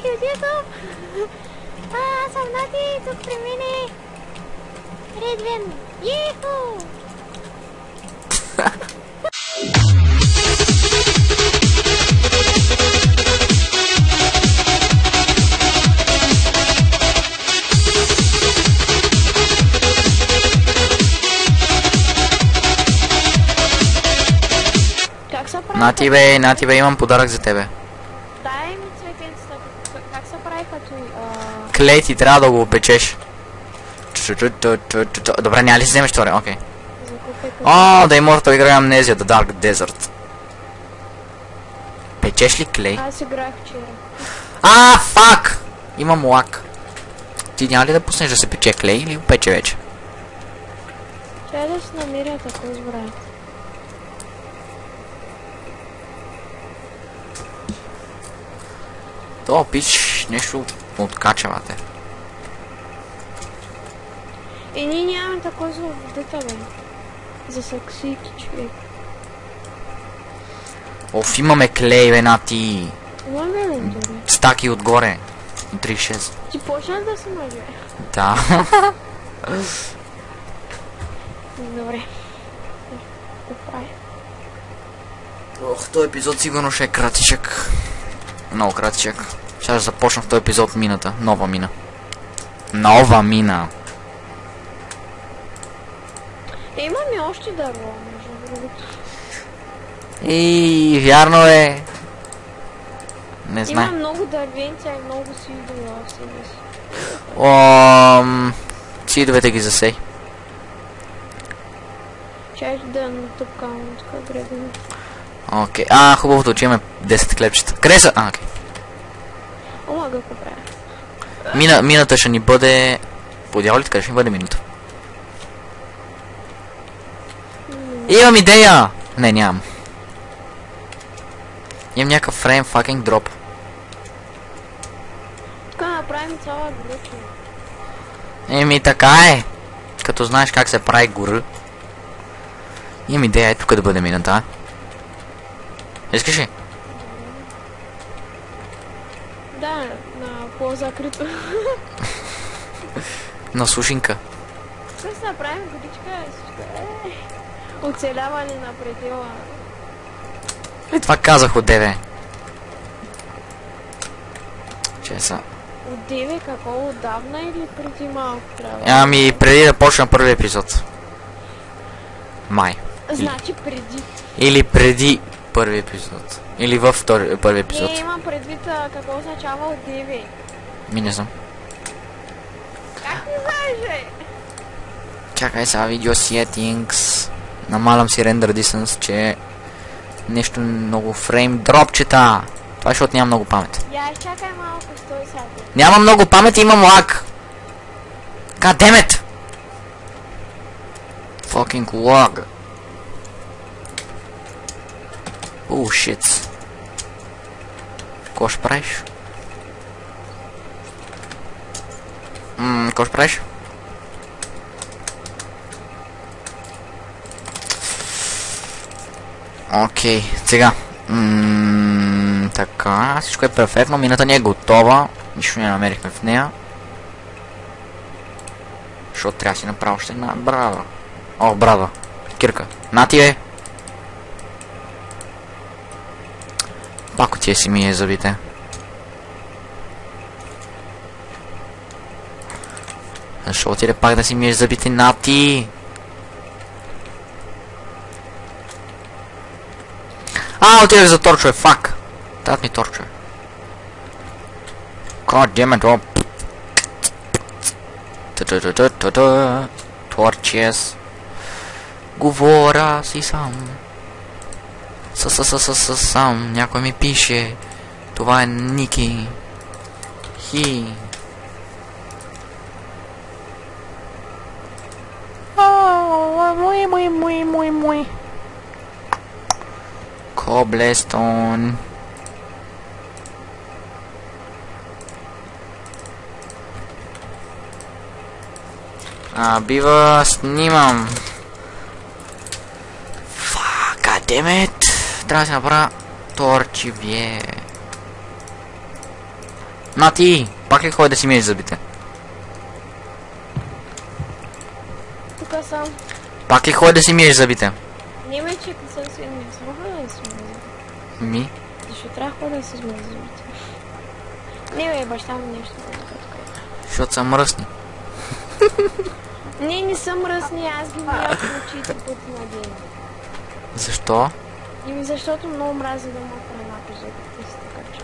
YouTube! Аз съм Нати, тук при мене Редвен. Йеху! Нати бе, имам подарък за тебе. Дай ми цветенцата. Как се прави като... Клей, ти трябва да го опечеш. Добре, няма ли си вземеш това? Окей. О, да Immortal играя Amnesia, The Dark Desert. Печеш ли клей? Аз играх вчера. Фак! Имам лак. Ти няма ли да пуснеш да се пече клей или го пече вече? Трябва да се намеря такова с брат. Това пич нещо откачавате. Ние нямаме такова за водата, бе. За саксийки, човек. Оф, имаме клей, бе, Нати. Имаме ли, добре? Стаки отгоре. 36. Ти почна да се мъже? Да. Добре. Да прави. Ох, този епизод сигурно ще е кратичък. Много кратичък. Сега ще започна в този епизод мината. Нова мина. Нова мина. Имаме още дърво, между другото. Вярно е. Не знае. Има много дървенца и много сидове в себе си. Сидовете ги засей. Чай да натъпкам тук гребена. Окей. Хубавото, че имаме 10 клепчета. Къде са? Окей. Омага го правя. Мината ще ни бъде... Подява ли така? Ще ни бъде минута. Имам идея! Не, нямам. Имам някакъв фрейм fucking drop. Тук направим цяла гръча. Така е. Като знаеш как се прави гора. Имам идея тук да бъде мината. Искаш ли? Да, на по-закрито. На сушинка. Ще се направим годичка, оцеляване на предела. Това казах от 9. Че са. От 9 какво? Отдавна или преди малко трябва? Преди да почна първи епизод. Май. Значи преди. Или преди първи епизод. Или във първи епизод. Не, имам предвид какво означава от 9. Не знам. Как не знаеш, бе? Чакай сега видео settings. Намалям си render distance, че нещо много фрейм дропчета. Това защото нямам много памет. Я чакай малко, стой сега. Нямам много памет и имам лаг. God damn it! Fucking lag. Shit. Какво ще правиш? Какво ще правиш? Окей, сега. Така, всичко е перфектно, мината ни е готова. Нищо не намерихме в нея. Защото трябва да си направя още една брава. Брава. Кирка. Нати бе! Пак отие си ми е забите. Защо отиде пак да си ми е забите, Нати? Отидех за торчове, фак! Дадат ми торчове. God damn it, Торчес. Говоря си сам. Сам. Някой ми пише. Това е Ники. Хи. Мой. Коблестон. Бива, снимам. Fuck, goddammit. Трябва да си направя торчи, бие. На ти! Пак ли ходи да си миеш зъбите? Тук съм. Пак ли ходи да си миеш зъбите? Няма, че не съм си не съм ходила да си мия зъбите. Ми? Защо трябва да ходя да си мия зъбите? Не, бе, баща ми нещо да тук. Защото са мръсни. Не съм мръсни, аз ги мия по очите пъти на ден. Защо? Ими защото много мрази да му храна по зъбите си, така че.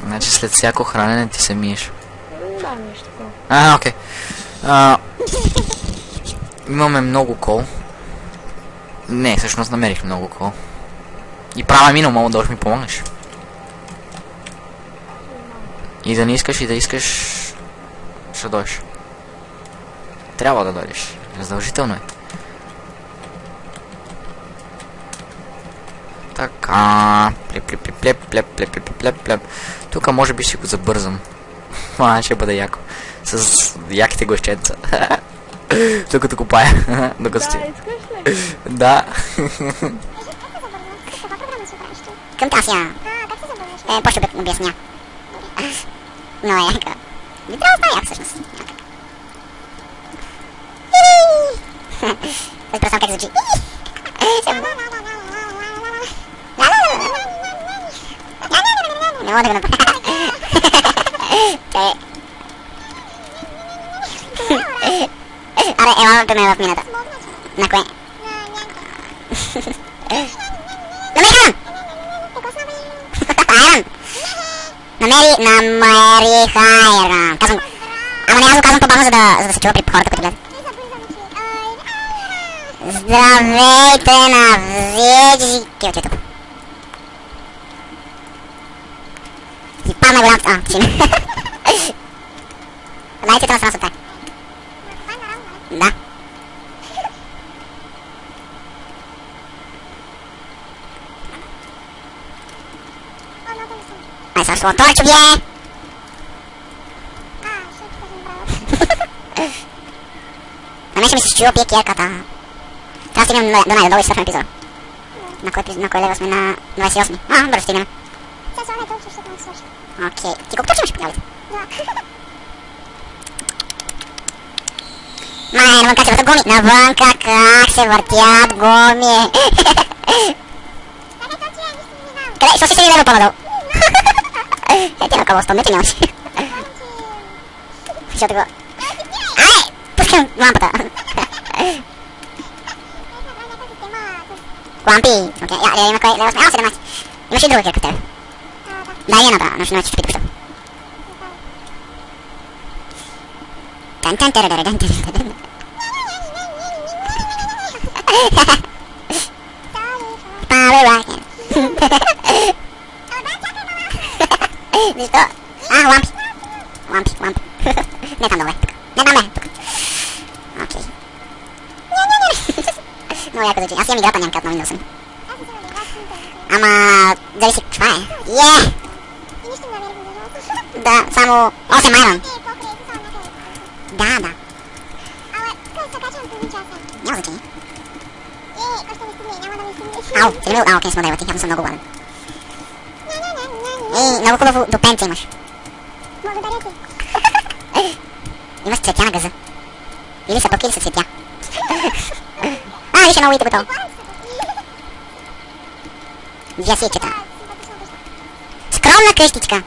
Значи след всяко хранене ти се миеш. Да, нещо такова. Окей. Имаме много кол. Не, всъщност намерих много кол. И права минал, мога да ми помогнеш. И да не искаш и да искаш... Ще дойдеш. Трябва да дойдеш. Задължително е. Така. Плеп. Тук може би ще го забързам. Ще бъде яко. С яките глъщенца. Докато копая. Докато сте. Да, искаш ли? Да. Към Тася. По-ще обясня. Но е яка. Би трябвало да става як всъщност. Аз просто как звучи. Не мога да го направя. Аре, ела да ме в мината. На кое? Намери хайран. Казвам го. Ама не, аз го казвам по-бавно, за да се чува при хората, които гледат. Здравейте на всички. Отчето. И падна голям... Чим. Лайците на страна сутта. Да. Ай, сега ще го торчо бие! На мен ще ми се чува пие киерката. Трябва да стигнем до най-долу и свърхме епизода. На кой лева сме? На 28. Бързо стигнем. Окей. Ти колко точно ще подявите? Навън как се въртят гуми! Навън как се въртят гуми! Къде? Що си лева по-надолу? Ти на коло 100 метри нямаш. Защото го... Ай! Пускам лампата. Лампи! Окей, има кой лева сме. 17. Имаш и друга кирка в тебе. Дай едната, но ще ти пущам. Тан-тан-тан-тан-тан-тан-тан. Павелакен. Защо? Лампи. Лампи. Не там долу, тук. Не там, тук. Окей. Много яко звучи. Аз имам играта някак, но Windows съм. Ама... зависи каква е. Да, само 8 айрон. Да. Няма значение. Ау, окей, не сме дайвати, явно съм много гладен. Много хубаво до пенца имаш. Благодаря ти. Имаш цветя на газа. Или са токи, или са цветя. Виж едно уите готово. Ясечета. Скромна къщичка.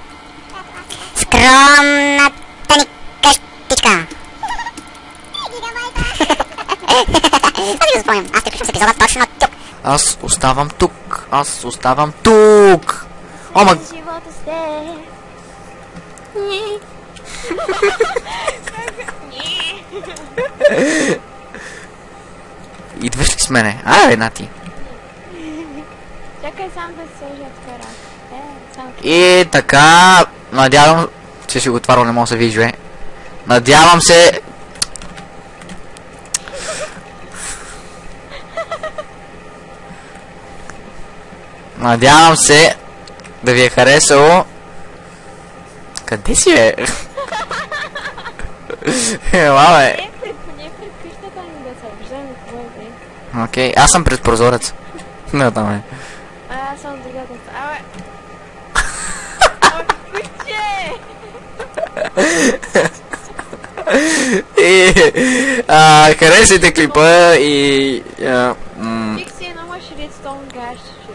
Скромната ни къщичка. Аз ви го спомням. Аз приключвам с епизода точно тук. Аз оставам тук. Ома... Живота сте. Идваш ли с мене? Една ти. Чакай сам да се сложа втора. Сам. И така... Надявам... Че си го отваря, не мога да се вижда. Надявам се... Надявам се да ви е харесало. Къде си, бе? Ела, бе. Не пред къщата ни да се обиждаме, какво е, бе? Окей, аз съм пред прозорец. Не, там е. съм другата. Абе! Куче! И харесайте клипа и Фик си едно машинец, то му гаш, че.